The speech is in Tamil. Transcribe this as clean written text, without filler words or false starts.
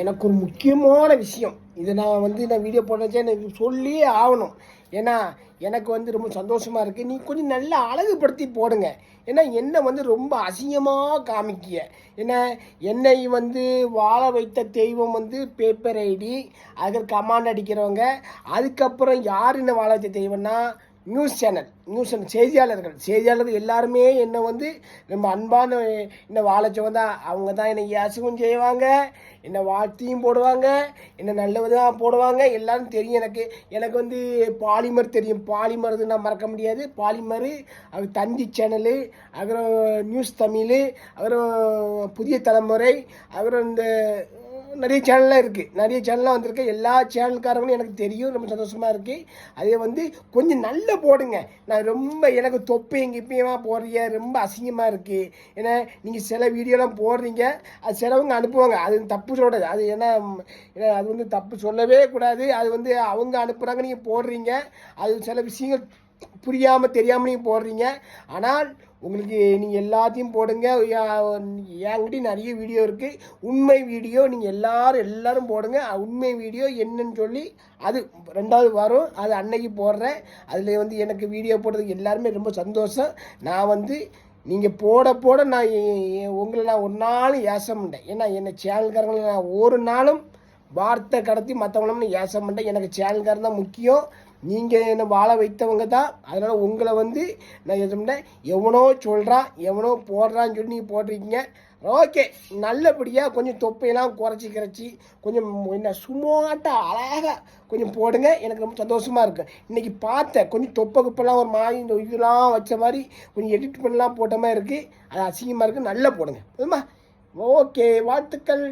எனக்கு ஒரு முக்கியமான விஷயம் இதை நான் வீடியோ போடுறச்சே எனக்கு சொல்லியே ஆகணும். ஏன்னா எனக்கு ரொம்ப சந்தோஷமாக இருக்குது. நீ கொஞ்சம் நல்லா அழகுபடுத்தி போடுங்க. ஏன்னா என்னை ரொம்ப அசிங்கமாக காமிக்கிய. ஏன்னா என்னை வாழ வைத்த தெய்வம் பேப்பர் ஐடி, அதுக்கு கமாண்ட் அடிக்கிறவங்க. அதுக்கப்புறம் யார் என்ன வாழ வைத்த தெய்வம்னா நியூஸ் சேனல் செய்தியாளர்கள் எல்லாருமே என்னை ரொம்ப அன்பான என்னை வாழச்சவங்க தான். அவங்க தான் என்னை யாசகம் செய்வாங்க, என்னை வாழ்த்தியும் போடுவாங்க, என்னை நல்லதாக போடுவாங்க. எல்லாரும் தெரியும். எனக்கு பாலிமர் தெரியும். பாலிமர் நான் மறக்க முடியாது. பாலிமர், அவர் தந்தி சேனலு, அப்புறம் நியூஸ் தமிழ், அப்புறம் புதிய தலைமுறை, அப்புறம் இந்த நிறைய சேனல்லாம் இருக்குது. நிறைய சேனல்லாம் வந்திருக்கு. எல்லா சேனல்காரங்களும் எனக்கு தெரியும். ரொம்ப சந்தோஷமாக இருக்குது. அதே கொஞ்சம் நல்லா போடுங்க. எனக்கு தொப்பையும் கிப்பையுமா போடுறீங்க, ரொம்ப அசிங்கமாக இருக்குது. ஏன்னா நீங்கள் சில வீடியோலாம் போடுறீங்க, அது சிலவங்க அனுப்புவாங்க. அது தப்பு சொல்கிறது. அது ஏன்னா அது தப்பு சொல்லவே கூடாது. அது அவங்க அனுப்புகிறாங்க, நீங்கள் போடுறீங்க. அது சில விஷயங்கள் புரியாமல் தெரியாமல் நீங்கள் போடுறீங்க. ஆனால் உங்களுக்கு நீங்கள் எல்லாத்தையும் போடுங்க. என்கிட்ட நிறைய வீடியோ இருக்குது. உண்மை வீடியோ நீங்கள் எல்லாரும் போடுங்க. உண்மை வீடியோ என்னன்னு சொல்லி அது ரெண்டாவது வரும். அது அன்னைக்கு போடுறேன். அதில் எனக்கு வீடியோ போடுறதுக்கு எல்லாருமே ரொம்ப சந்தோஷம். நான் நீங்கள் போட நான் உங்களை நான் ஒரு நாளும் ஏச மாட்டேன். ஏன்னா என்னை சேனல்காரங்களை நான் ஒரு நாளும் வார்த்தை கடத்தி மற்றவங்களும் ஏச மாட்டேன். எனக்கு சேனல்காரன் தான் முக்கியம். நீங்கள் என்னை வாழ வைத்தவங்க தான். அதனால் உங்களை நான் எதுவும் எவனோ சொல்கிறான், எவனோ போடுறான்னு சொல்லி நீங்கள் போட்டிருக்கீங்க. ஓகே, நல்லபடியாக கொஞ்சம் தொப்பையெல்லாம் குறைச்சி கொஞ்சம் என்ன சும்மாட்டாக அழகாக கொஞ்சம் போடுங்க. எனக்கு ரொம்ப சந்தோஷமாக இருக்கும். இன்றைக்கி பார்த்தேன் கொஞ்சம் தொப்பை குப்பெல்லாம் ஒரு மாதிரி இந்த இதெல்லாம் வச்ச மாதிரி கொஞ்சம் எடிட் பண்ணலாம் போட்ட மாதிரி இருக்குது. அது அசிங்கமாக இருக்குது. நல்லா போடுங்க. ஓகே, வாழ்த்துக்கள்.